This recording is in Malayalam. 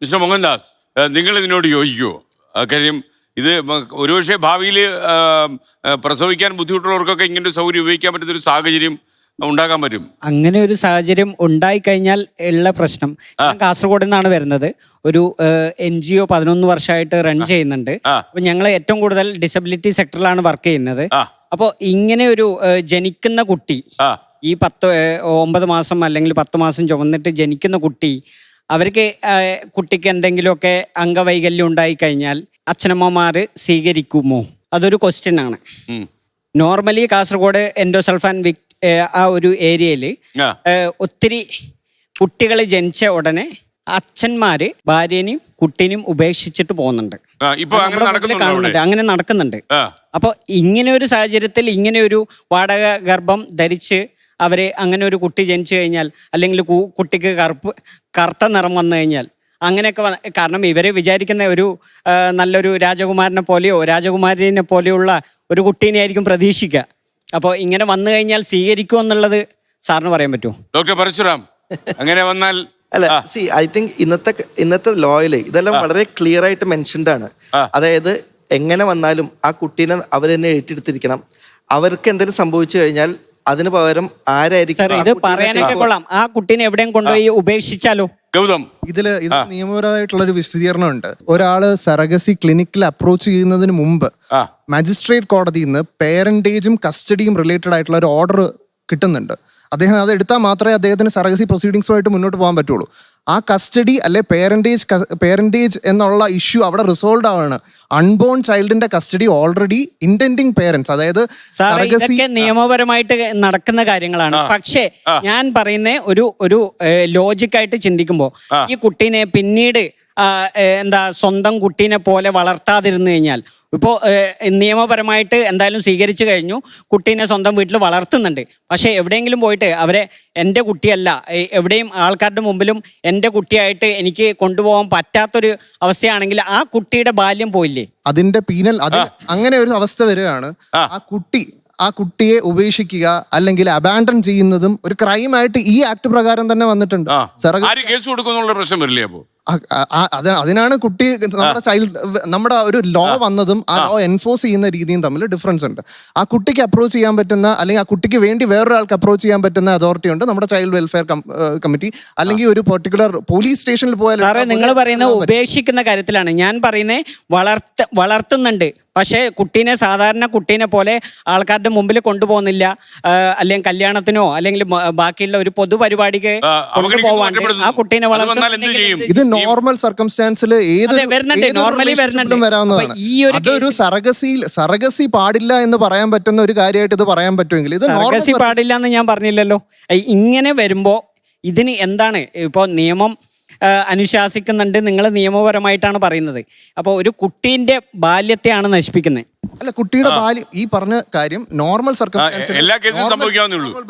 മിസ്റ്റർ മോഹൻദാസ്, നിങ്ങൾ ഇതിനോട് യോജിക്കുമോ? കാര്യം ഇത് ഒരുപക്ഷെ ഭാവിയിൽ പ്രസവിക്കാൻ ബുദ്ധിമുട്ടുള്ളവർക്കൊക്കെ ഇങ്ങനൊരു സൗകര്യം ഉപയോഗിക്കാൻ പറ്റുന്നൊരു സാഹചര്യം ഉണ്ടാക്കാൻ പറ്റും. അങ്ങനെ ഒരു സാഹചര്യം ഉണ്ടായിക്കഴിഞ്ഞാൽ ഉള്ള പ്രശ്നം, ഞാൻ കാസർഗോഡ് നിന്നാണ് വരുന്നത്. ഒരു NGO 11 വർഷമായിട്ട് റൺ ചെയ്യുന്നുണ്ട്. അപ്പോൾ ഞങ്ങൾ ഏറ്റവും കൂടുതൽ ഡിസബിലിറ്റി സെക്ടറിലാണ് വർക്ക് ചെയ്യുന്നത്. അപ്പോൾ ഇങ്ങനെ ഒരു ജനിക്കുന്ന കുട്ടി, ഈ 9 മാസം അല്ലെങ്കിൽ 10 മാസം ചുമന്നിട്ട് ജനിക്കുന്ന കുട്ടി, അവർക്ക് കുട്ടിക്ക് എന്തെങ്കിലുമൊക്കെ അംഗവൈകല്യം ഉണ്ടായിക്കഴിഞ്ഞാൽ അച്ഛനമ്മമാർ സ്വീകരിക്കുമോ? അതൊരു ക്വസ്റ്റ്യൻ ആണ്. നോർമലി കാസർഗോഡ് എൻഡോസൾഫാൻ ആ ഒരു ഏരിയയിൽ ഒത്തിരി കുട്ടികൾ ജനിച്ച ഉടനെ അച്ഛന്മാര് ഭാര്യനെയും കുട്ടീനെയും ഉപേക്ഷിച്ചിട്ട് പോകുന്നുണ്ട്. അങ്ങനെ നടക്കുന്നുണ്ട്. അപ്പോൾ ഇങ്ങനെ ഒരു സാഹചര്യത്തിൽ ഇങ്ങനെ ഒരു വാടക ഗർഭം ധരിച്ച് അവര് അങ്ങനെ ഒരു കുട്ടി ജനിച്ചു കഴിഞ്ഞാൽ, അല്ലെങ്കിൽ കുട്ടിക്ക് കറുത്ത നിറം വന്നു കഴിഞ്ഞാൽ, അങ്ങനെയൊക്കെ കാരണം ഇവര് വിചാരിക്കുന്ന ഒരു നല്ലൊരു രാജകുമാരനെ പോലെയോ രാജകുമാരിനെ പോലെയുള്ള ഒരു കുട്ടീനെ ആയിരിക്കും പ്രതീക്ഷിക്കുക. അപ്പോൾ ഇങ്ങനെ വന്നു കഴിഞ്ഞാൽ സ്വീകരിക്കുമോ എന്നുള്ളത് സാറിന് പറയാൻ പറ്റുമോ? ഡോക്ടർ പരശുറാം, അങ്ങനെ വന്നാൽ അല്ല, ഐ തിങ്ക് ഇന്നത്തെ ലോയില് ഇതെല്ലാം വളരെ ക്ലിയർ ആയിട്ട് മെൻഷൻഡ് ആണ്. അതായത് എങ്ങനെ വന്നാലും ആ കുട്ടീനെ അവർ തന്നെ ഏറ്റെടുത്തിരിക്കണം. അവർക്ക് എന്തെങ്കിലും സംഭവിച്ചു കഴിഞ്ഞാൽ അതിന് പകരം ആരായിരിക്കും ഇത് പറയാനൊക്കെ കൊള്ളാം. ആ കുട്ടീനെ എവിടെയും കൊണ്ടുപോയി ഉപേക്ഷിച്ചാലോ? ഗൗതം, ഇത് നിയമപരമായിട്ടുള്ള ഒരു വിശദീകരണം ഉണ്ട്. ഒരാള് സറഗസി ക്ലിനിക്കിൽ അപ്രോച്ച് ചെയ്യുന്നതിന് മുമ്പ് മജിസ്ട്രേറ്റ് കോടതിയിൽ നിന്ന് പേരന്റേജും കസ്റ്റഡിയും റിലേറ്റഡ് ആയിട്ടുള്ള ഒരു ഓർഡർ കിട്ടുന്നുണ്ട്. അദ്ദേഹം അത് എടുത്താൽ മാത്രമേ അദ്ദേഹത്തിന് സറഗസി പ്രൊസീഡിങ്സുമായിട്ട് മുന്നോട്ട് പോകാൻ പറ്റുള്ളൂ. ആ കസ്റ്റഡി അല്ലെ പേരന്റേജ് എന്നുള്ള ഇഷ്യൂ അവിടെ റിസോൾവ് ആണ്. അൺബോൺ ചൈൽഡിന്റെ കസ്റ്റഡി ഓൾറെഡി ഇന്റൻഡിങ് പേരൻസ്, അതായത് ഇതൊക്കെ നിയമപരമായിട്ട് നടക്കുന്ന കാര്യങ്ങളാണ്. പക്ഷേ ഞാൻ പറയുന്ന ഒരു ലോജിക്കായിട്ട് ചിന്തിക്കുമ്പോൾ ഈ കുട്ടീനെ പിന്നീട് സ്വന്തം കുട്ടീനെ പോലെ വളർത്താതിരുന്നു കഴിഞ്ഞാൽ, ഇപ്പോൾ നിയമപരമായിട്ട് എന്തായാലും സ്വീകരിച്ചു കഴിഞ്ഞു, കുട്ടീനെ സ്വന്തം വീട്ടിൽ വളർത്തുന്നുണ്ട്. പക്ഷേ എവിടെയെങ്കിലും പോയിട്ട് അവരെ എൻ്റെ കുട്ടിയല്ല, എവിടെയും ആൾക്കാരുടെ മുമ്പിലും എൻ്റെ കുട്ടിയായിട്ട് എനിക്ക് കൊണ്ടുപോകാൻ പറ്റാത്തൊരു അവസ്ഥയാണെങ്കിൽ ആ കുട്ടിയുടെ ബാല്യം പോയില്ലേ? അതിന്റെ പീനൽ അങ്ങനെ ഒരു അവസ്ഥ വരികയാണ്. ആ കുട്ടിയെ ഉപേക്ഷിക്കുക അല്ലെങ്കിൽ അബാൻഡൺ ചെയ്യുന്നതും ഒരു ക്രൈമായിട്ട് ഈ ആക്ട് പ്രകാരം തന്നെ വന്നിട്ടുണ്ട്. കേസ് കൊടുക്കുന്നുള്ള പ്രശ്നം വരില്ലേ? അപ്പോൾ അതിനാണ് കുട്ടി നമ്മുടെ ഒരു ലോ വന്നതും ആ ലോ എൻഫോഴ്സ് ചെയ്യുന്ന രീതിയും തമ്മിൽ ഡിഫറൻസ് ഉണ്ട്. ആ കുട്ടിക്ക് അപ്രോച്ച് ചെയ്യാൻ പറ്റുന്ന, അല്ലെങ്കിൽ ആ കുട്ടിക്ക് വേണ്ടി വേറൊരാൾക്ക് അപ്രോച്ച് ചെയ്യാൻ പറ്റുന്ന അതോറിറ്റി ഉണ്ട്, നമ്മുടെ ചൈൽഡ് വെൽഫെയർ കമ്മിറ്റി, അല്ലെങ്കിൽ ഒരു പെർട്ടിക്കുലർ പോലീസ് സ്റ്റേഷനിൽ പോയാൽ. നിങ്ങൾ പറയുന്നത് ഉപേക്ഷിക്കുന്ന കാര്യത്തിലാണ്. ഞാൻ പറയുന്നത് വളർത്തുന്നുണ്ട്, പക്ഷേ കുട്ടീനെ സാധാരണ കുട്ടീനെ പോലെ ആൾക്കാരുടെ മുമ്പിൽ കൊണ്ടുപോകുന്നില്ല, അല്ലെങ്കിൽ കല്യാണത്തിനോ അല്ലെങ്കിൽ ബാക്കിയുള്ള ഒരു പൊതുപരിപാടിക്ക് കൊണ്ടുപോവാണ്ട് ആ കുട്ടീനെ വളർത്തുന്നത് ഇത് നോർമൽ സർക്കംസ്റ്റാൻസിൽ നോർമലി വരാവുന്നതാണ്. അതൊരു സറഗസി പാടില്ല എന്ന് പറയാൻ പറ്റുന്ന ഒരു കാര്യമായിട്ട് ഇത് പറയാൻ പറ്റുമെങ്കിൽ ഇത് സറഗസി പാടില്ല എന്ന് ഞാൻ പറഞ്ഞില്ലല്ലോ. ഇങ്ങനെ വരുമ്പോ ഇതിന് എന്താണ് ഇപ്പോൾ നിയമം അനുശാസിക്കുന്നുണ്ട്, നിങ്ങൾ നിയമപരമായിട്ടാണ് പറയുന്നത്. അപ്പോൾ ഒരു കുട്ടീന്റെ ബാല്യത്തെയാണ് നശിപ്പിക്കുന്നത്. അല്ല, കുട്ടിയുടെ ബാല്യം ഈ പറഞ്ഞ കാര്യം നോർമൽ സർക്കംസ്റ്റാൻസിൽ എല്ലാ കേസും സംഭവിക്കാവുന്നേ ഉള്ളൂ.